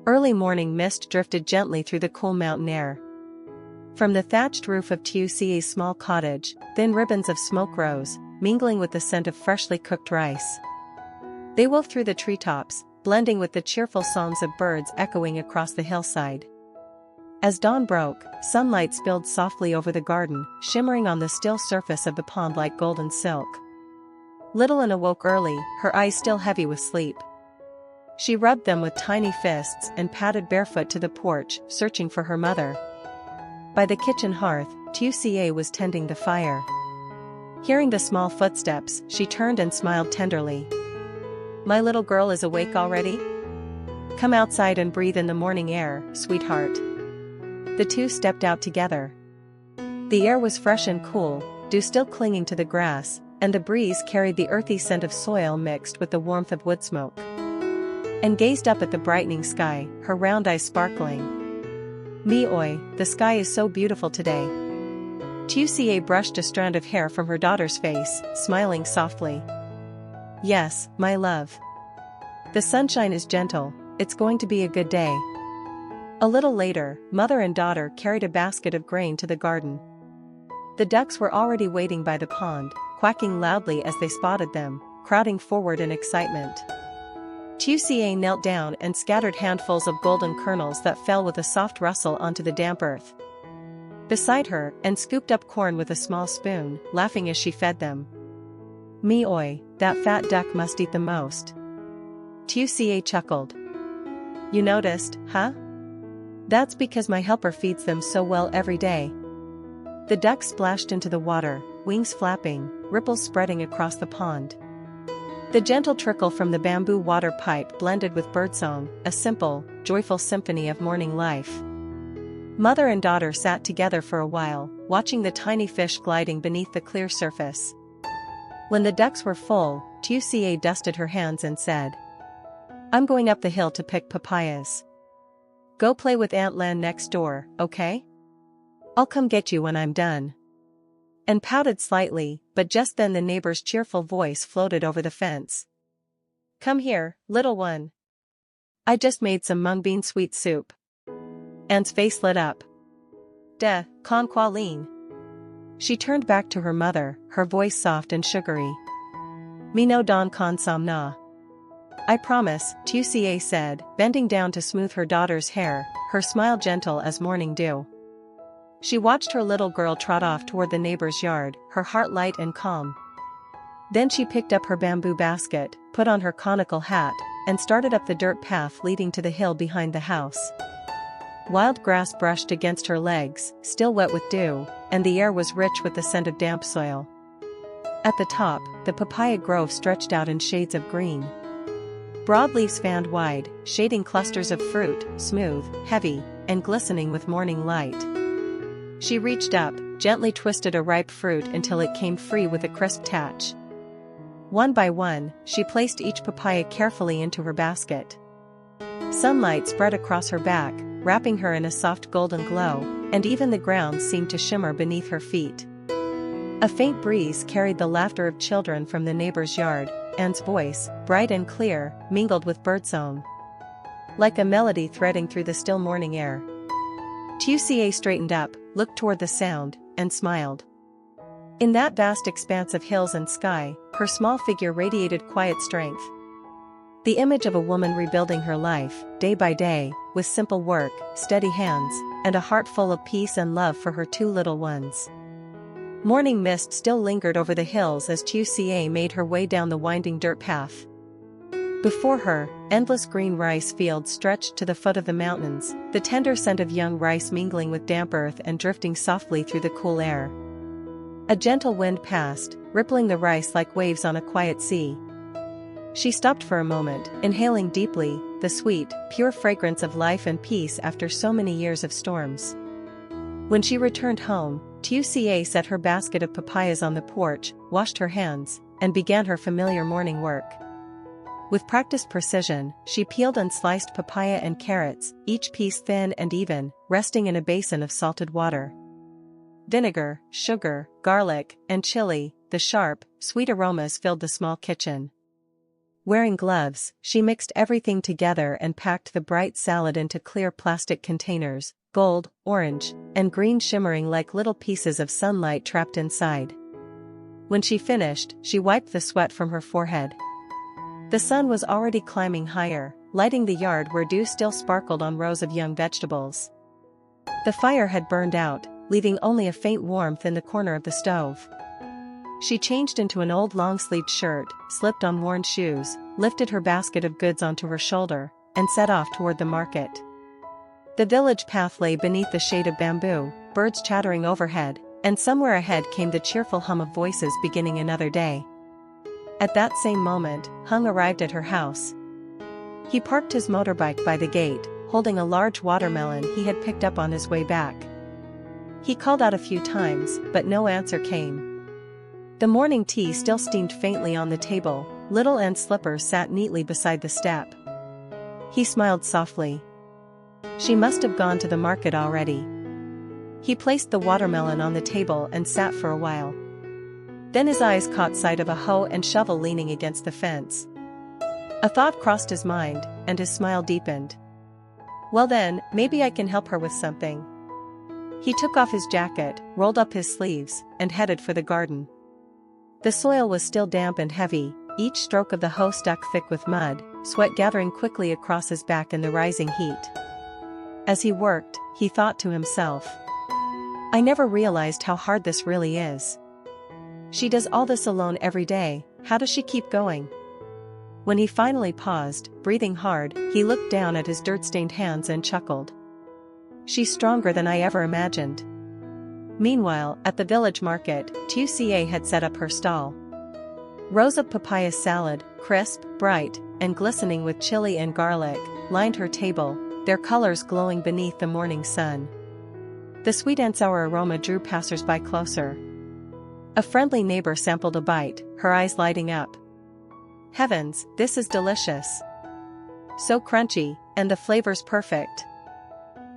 Early morning mist drifted gently through the cool mountain air. From the thatched roof of Tucie's small cottage, thin ribbons of smoke rose, mingling with the scent of freshly cooked rice. They wove through the treetops, blending with the cheerful songs of birds echoing across the hillside. As dawn broke, sunlight spilled softly over the garden, shimmering on the still surface of the pond like golden silk. Little Anne awoke early, her eyes still heavy with sleep. She rubbed them with tiny fists and padded barefoot to the porch, searching for her mother. By the kitchen hearth, Tucie was tending the fire. Hearing the small footsteps, she turned and smiled tenderly. "My little girl is awake already? Come outside and breathe in the morning air, sweetheart." The two stepped out together. The air was fresh and cool, dew still clinging to the grass, and the breeze carried the earthy scent of soil mixed with the warmth of wood smoke. Anne gazed up at the brightening sky, her round eyes sparkling. "Me-oi, the sky is so beautiful today." Tucie brushed a strand of hair from her daughter's face, smiling softly. "Yes, my love. The sunshine is gentle, it's going to be a good day." A little later, mother and daughter carried a basket of grain to the garden. The ducks were already waiting by the pond, quacking loudly as they spotted them, crowding forward in excitement. Tucie knelt down and scattered handfuls of golden kernels that fell with a soft rustle onto the damp earth. Beside her, Anne scooped up corn with a small spoon, laughing as she fed them. "Me-oi, that fat duck must eat the most." Tucie chuckled. "You noticed, huh? That's because my helper feeds them so well every day." The duck splashed into the water, wings flapping, ripples spreading across the pond. The gentle trickle from the bamboo water pipe blended with birdsong, a simple, joyful symphony of morning life. Mother and daughter sat together for a while, watching the tiny fish gliding beneath the clear surface. When the ducks were full, Tucie dusted her hands and said, "I'm going up the hill to pick papayas. Go play with Aunt Lan next door, okay? I'll come get you when I'm done." And pouted slightly, but just then the neighbor's cheerful voice floated over the fence. "Come here, little one. I just made some mung bean sweet soup." Anne's face lit up. Con Qualine." She turned back to her mother, her voice soft and sugary. "Me no don con som na." "I promise," Tucie said, bending down to smooth her daughter's hair, her smile gentle as morning dew. She watched her little girl trot off toward the neighbor's yard, her heart light and calm. Then she picked up her bamboo basket, put on her conical hat, and started up the dirt path leading to the hill behind the house. Wild grass brushed against her legs, still wet with dew, and the air was rich with the scent of damp soil. At the top, the papaya grove stretched out in shades of green. Broad leaves fanned wide, shading clusters of fruit, smooth, heavy, and glistening with morning light. She reached up, gently twisted a ripe fruit until it came free with a crisp tatch. One by one, she placed each papaya carefully into her basket. Sunlight spread across her back, wrapping her in a soft golden glow, and even the ground seemed to shimmer beneath her feet. A faint breeze carried the laughter of children from the neighbor's yard, Anne's voice, bright and clear, mingled with birdsong. Like a melody threading through the still morning air. Tucie straightened up, looked toward the sound, and smiled. In that vast expanse of hills and sky, her small figure radiated quiet strength. The image of a woman rebuilding her life, day by day, with simple work, steady hands, and a heart full of peace and love for her two little ones. Morning mist still lingered over the hills as Tucie made her way down the winding dirt path. Before her, endless green rice fields stretched to the foot of the mountains, the tender scent of young rice mingling with damp earth and drifting softly through the cool air. A gentle wind passed, rippling the rice like waves on a quiet sea. She stopped for a moment, inhaling deeply, the sweet, pure fragrance of life and peace after so many years of storms. When she returned home, Tucie set her basket of papayas on the porch, washed her hands, and began her familiar morning work. With practiced precision, she peeled and sliced papaya and carrots, each piece thin and even, resting in a basin of salted water. Vinegar, sugar, garlic, and chili, the sharp, sweet aromas filled the small kitchen. Wearing gloves, she mixed everything together and packed the bright salad into clear plastic containers, gold, orange, and green shimmering like little pieces of sunlight trapped inside. When she finished, she wiped the sweat from her forehead. The sun was already climbing higher, lighting the yard where dew still sparkled on rows of young vegetables. The fire had burned out, leaving only a faint warmth in the corner of the stove. She changed into an old long-sleeved shirt, slipped on worn shoes, lifted her basket of goods onto her shoulder, and set off toward the market. The village path lay beneath the shade of bamboo, birds chattering overhead, and somewhere ahead came the cheerful hum of voices beginning another day. At that same moment, Hung arrived at her house. He parked his motorbike by the gate, holding a large watermelon he had picked up on his way back. He called out a few times, but no answer came. The morning tea still steamed faintly on the table, Little Anne's slippers sat neatly beside the step. He smiled softly. She must have gone to the market already. He placed the watermelon on the table and sat for a while. Then his eyes caught sight of a hoe and shovel leaning against the fence. A thought crossed his mind, and his smile deepened. Well then, maybe I can help her with something. He took off his jacket, rolled up his sleeves, and headed for the garden. The soil was still damp and heavy, each stroke of the hoe stuck thick with mud, sweat gathering quickly across his back in the rising heat. As he worked, he thought to himself, I never realized how hard this really is. She does all this alone every day, how does she keep going? When he finally paused, breathing hard, he looked down at his dirt-stained hands and chuckled. She's stronger than I ever imagined. Meanwhile, at the village market, LytutIeu had set up her stall. Rows of papaya salad, crisp, bright, and glistening with chili and garlic, lined her table, their colors glowing beneath the morning sun. The sweet and sour aroma drew passers-by closer. A friendly neighbor sampled a bite, her eyes lighting up. Heavens, this is delicious. So crunchy, and the flavor's perfect.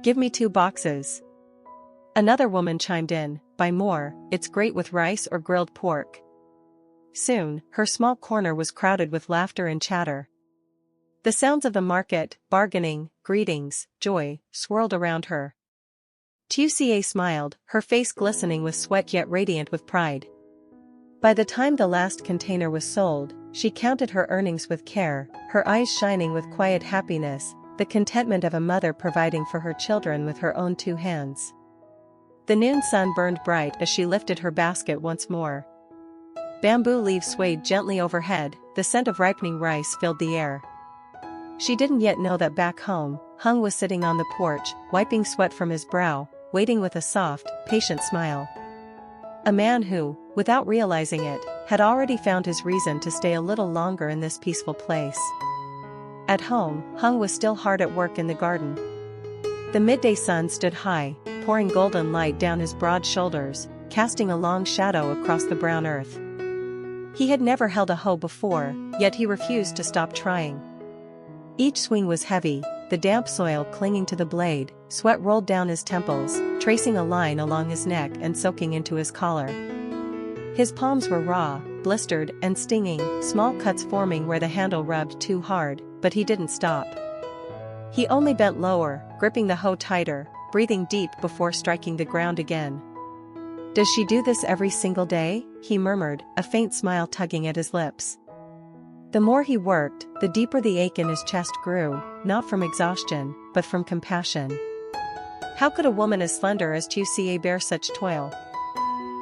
Give me 2 boxes. Another woman chimed in, buy more, it's great with rice or grilled pork. Soon, her small corner was crowded with laughter and chatter. The sounds of the market, bargaining, greetings, joy, swirled around her. LytutIeu smiled, her face glistening with sweat yet radiant with pride. By the time the last container was sold, she counted her earnings with care, her eyes shining with quiet happiness, the contentment of a mother providing for her children with her own 2 hands. The noon sun burned bright as she lifted her basket once more. Bamboo leaves swayed gently overhead, the scent of ripening rice filled the air. She didn't yet know that back home, Hung was sitting on the porch, wiping sweat from his brow, waiting with a soft, patient smile. A man who, without realizing it, had already found his reason to stay a little longer in this peaceful place. At home, Hung was still hard at work in the garden. The midday sun stood high, pouring golden light down his broad shoulders, casting a long shadow across the brown earth. He had never held a hoe before, yet he refused to stop trying. Each swing was heavy, the damp soil clinging to the blade, sweat rolled down his temples, tracing a line along his neck and soaking into his collar. His palms were raw, blistered and stinging, small cuts forming where the handle rubbed too hard, but he didn't stop. He only bent lower, gripping the hoe tighter, breathing deep before striking the ground again. Does she do this every single day? He murmured, a faint smile tugging at his lips. The more he worked, the deeper the ache in his chest grew, not from exhaustion, but from compassion. How could a woman as slender as LytutIeu bear such toil?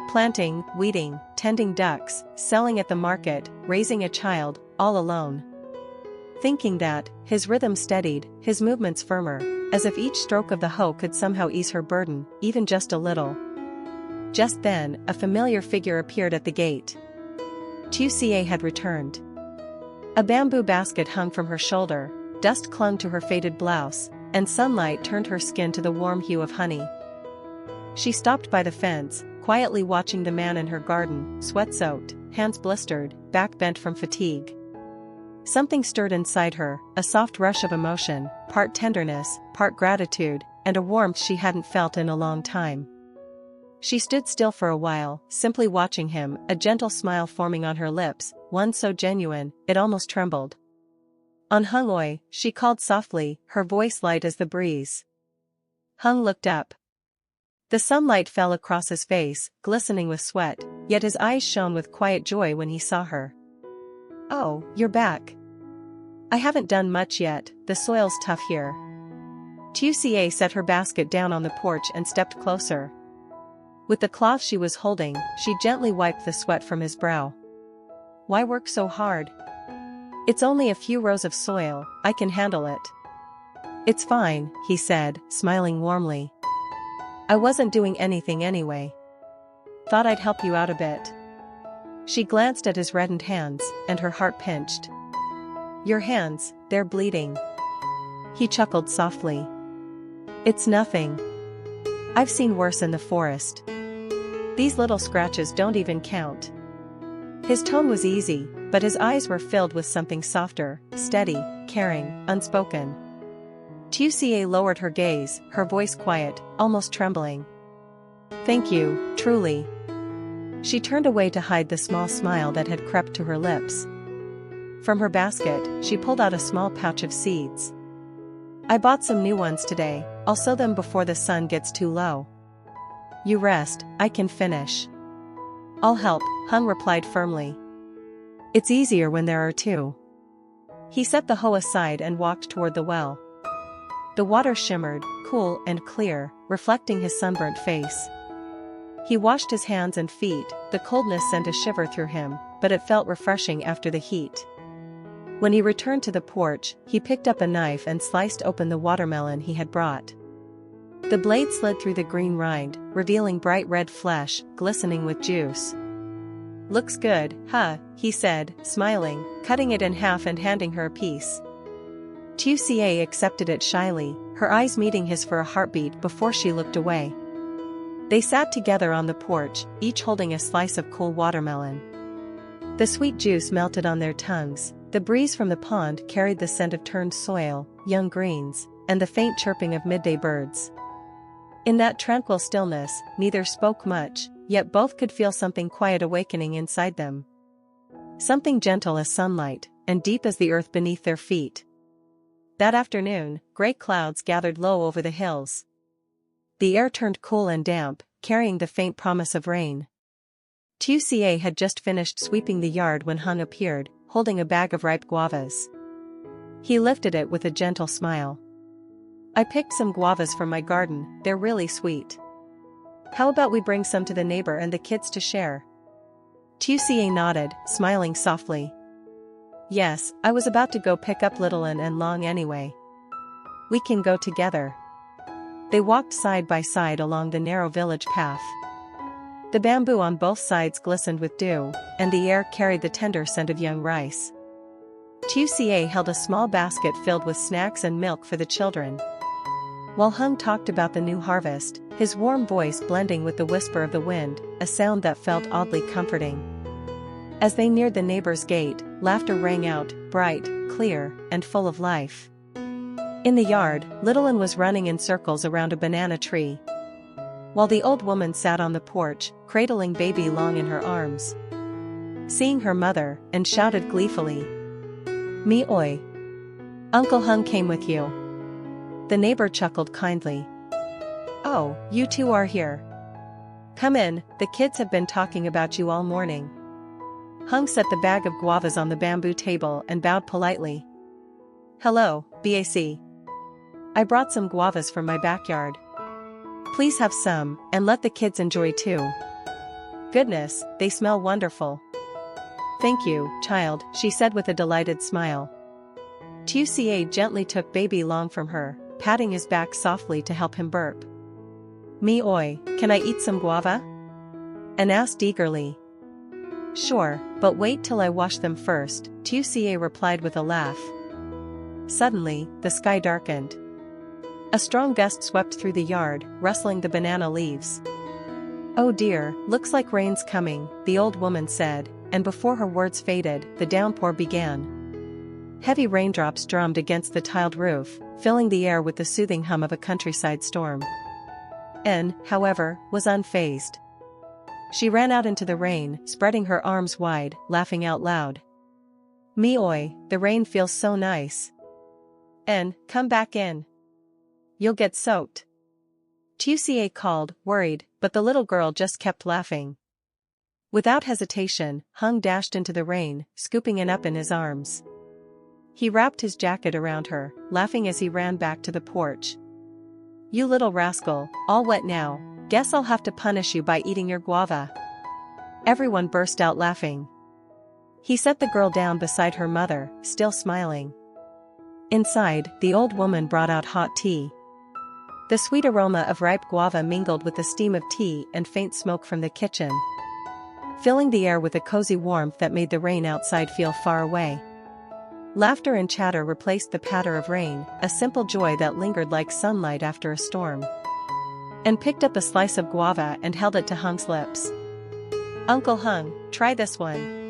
Planting, weeding, tending ducks, selling at the market, raising a child, all alone. Thinking that, his rhythm steadied, his movements firmer, as if each stroke of the hoe could somehow ease her burden, even just a little. Just then, a familiar figure appeared at the gate. LytutIeu had returned. A bamboo basket hung from her shoulder, dust clung to her faded blouse, and sunlight turned her skin to the warm hue of honey. She stopped by the fence, quietly watching the man in her garden, sweat-soaked, hands blistered, back bent from fatigue. Something stirred inside her, a soft rush of emotion, part tenderness, part gratitude, and a warmth she hadn't felt in a long time. She stood still for a while, simply watching him, a gentle smile forming on her lips, one so genuine, it almost trembled. On Hung Oi, she called softly, her voice light as the breeze. Hung looked up. The sunlight fell across his face, glistening with sweat, yet his eyes shone with quiet joy when he saw her. "Oh, you're back. I haven't done much yet, the soil's tough here." Tuca set her basket down on the porch and stepped closer. With the cloth she was holding, she gently wiped the sweat from his brow. "Why work so hard? It's only a few rows of soil, I can handle it." "It's fine," he said, smiling warmly. "I wasn't doing anything anyway. Thought I'd help you out a bit." She glanced at his reddened hands, and her heart pinched. "Your hands, they're bleeding." He chuckled softly. "It's nothing. I've seen worse in the forest. These little scratches don't even count." His tone was easy, but his eyes were filled with something softer, steady, caring, unspoken. Tuca lowered her gaze, her voice quiet, almost trembling. "Thank you, truly." She turned away to hide the small smile that had crept to her lips. From her basket, she pulled out a small pouch of seeds. "I bought some new ones today, I'll sow them before the sun gets too low." "You rest, I can finish." "I'll help," Hung replied firmly. "It's easier when there are two." He set the hoe aside and walked toward the well. The water shimmered, cool and clear, reflecting his sunburnt face. He washed his hands and feet, the coldness sent a shiver through him, but it felt refreshing after the heat. When he returned to the porch, he picked up a knife and sliced open the watermelon he had brought. The blade slid through the green rind, revealing bright red flesh, glistening with juice. "Looks good, huh?" he said, smiling, cutting it in half and handing her a piece. Tuca accepted it shyly, her eyes meeting his for a heartbeat before she looked away. They sat together on the porch, each holding a slice of cool watermelon. The sweet juice melted on their tongues, the breeze from the pond carried the scent of turned soil, young greens, and the faint chirping of midday birds. In that tranquil stillness, neither spoke much, yet both could feel something quiet awakening inside them. Something gentle as sunlight, and deep as the earth beneath their feet. That afternoon, gray clouds gathered low over the hills. The air turned cool and damp, carrying the faint promise of rain. Tuca had just finished sweeping the yard when Hung appeared, holding a bag of ripe guavas. He lifted it with a gentle smile. "I picked some guavas from my garden, they're really sweet. How about we bring some to the neighbor and the kids to share?" Tuca nodded, smiling softly. "Yes, I was about to go pick up Little and Long anyway. We can go together." They walked side by side along the narrow village path. The bamboo on both sides glistened with dew, and the air carried the tender scent of young rice. Tuca held a small basket filled with snacks and milk for the children. While Hung talked about the new harvest, his warm voice blending with the whisper of the wind, a sound that felt oddly comforting. As they neared the neighbor's gate, laughter rang out, bright, clear, and full of life. In the yard, Littlin was running in circles around a banana tree, while the old woman sat on the porch, cradling baby Long in her arms. Seeing her mother, and shouted gleefully, "Me oi! Uncle Hung came with you." The neighbor chuckled kindly. "Oh, you two are here. Come in, the kids have been talking about you all morning." Hung set the bag of guavas on the bamboo table and bowed politely. "Hello, BAC. I brought some guavas from my backyard. Please have some, and let the kids enjoy too. Goodness, they smell wonderful." "Thank you, child," she said with a delighted smile. Tuca gently took baby Long from her, patting his back softly to help him burp. "Me oi, can I eat some guava?" Anne asked eagerly. "Sure, but wait till I wash them first," Tuca replied with a laugh. Suddenly, the sky darkened. A strong gust swept through the yard, rustling the banana leaves. "Oh dear, looks like rain's coming," the old woman said, and before her words faded, the downpour began. Heavy raindrops drummed against the tiled roof, filling the air with the soothing hum of a countryside storm. N, however, was unfazed. She ran out into the rain, spreading her arms wide, laughing out loud. Me oi, the rain feels so nice. N, come back in. You'll get soaked. Tucie called, worried, but the little girl just kept laughing. Without hesitation, Hung dashed into the rain, scooping it up in his arms. He wrapped his jacket around her, laughing as he ran back to the porch. You little rascal, all wet now, guess I'll have to punish you by eating your guava. Everyone burst out laughing. He set the girl down beside her mother, still smiling. Inside, the old woman brought out hot tea. The sweet aroma of ripe guava mingled with the steam of tea and faint smoke from the kitchen, filling the air with a cozy warmth that made the rain outside feel far away. Laughter and chatter replaced the patter of rain, a simple joy that lingered like sunlight after a storm. And picked up a slice of guava and held it to Hung's lips. Uncle Hung, try this one.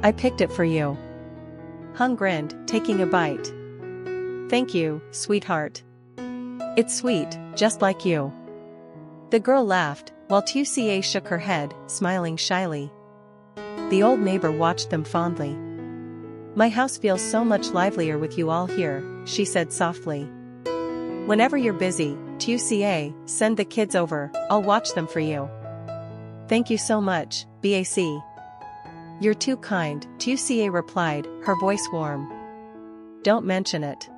I picked it for you. Hung grinned, taking a bite. Thank you, sweetheart. It's sweet, just like you. The girl laughed, while Tucie shook her head, smiling shyly. The old neighbor watched them fondly. My house feels so much livelier with you all here, she said softly. Whenever you're busy, Tucie, send the kids over, I'll watch them for you. Thank you so much, Bac. You're too kind, Tucie replied, her voice warm. Don't mention it.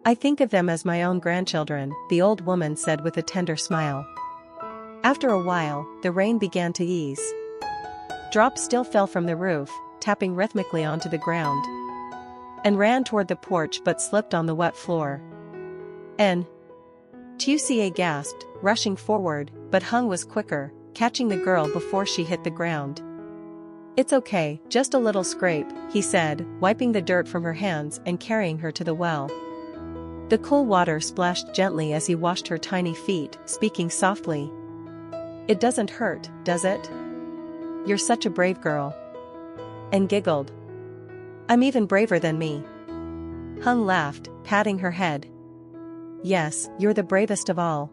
I think of them as my own grandchildren, the old woman said with a tender smile. After a while, the rain began to ease. Drops still fell from the roof, tapping rhythmically onto the ground, and ran toward the porch but slipped on the wet floor. N. Tucie gasped, rushing forward, but Hung was quicker, catching the girl before she hit the ground. It's okay, just a little scrape, he said, wiping the dirt from her hands and carrying her to the well. The cool water splashed gently as he washed her tiny feet, speaking softly. It doesn't hurt, does it? You're such a brave girl. And giggled. I'm even braver than me. Hung laughed, patting her head. Yes, you're the bravest of all.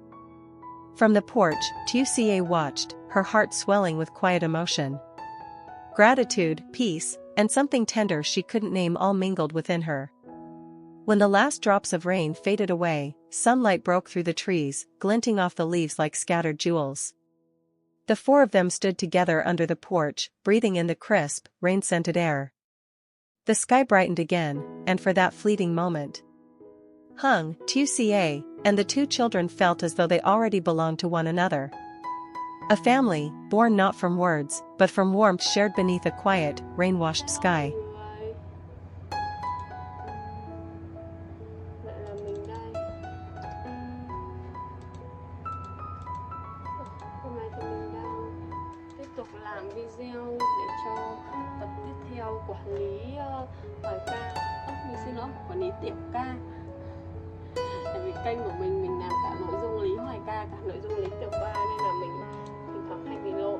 From the porch, Tucie watched, her heart swelling with quiet emotion. Gratitude, peace, and something tender she couldn't name all mingled within her. When the last drops of rain faded away, sunlight broke through the trees, glinting off the leaves like scattered jewels. The four of them stood together under the porch, breathing in the crisp, rain-scented air. The sky brightened again, and for that fleeting moment, Hung, Tucie, and the two children felt as though they already belonged to one another. A family, born not from words, but from warmth shared beneath a quiet, rain-washed sky. Làm video để cho tập tiếp theo quản lý bài ca. Mình xin lỗi, quản lý Tiểu Ca. Tại vì kênh của mình làm cả nội dung lý hoài ca, cả nội dung lý Tiểu Ca nên là mình thỉnh thoảng hay bị lộ.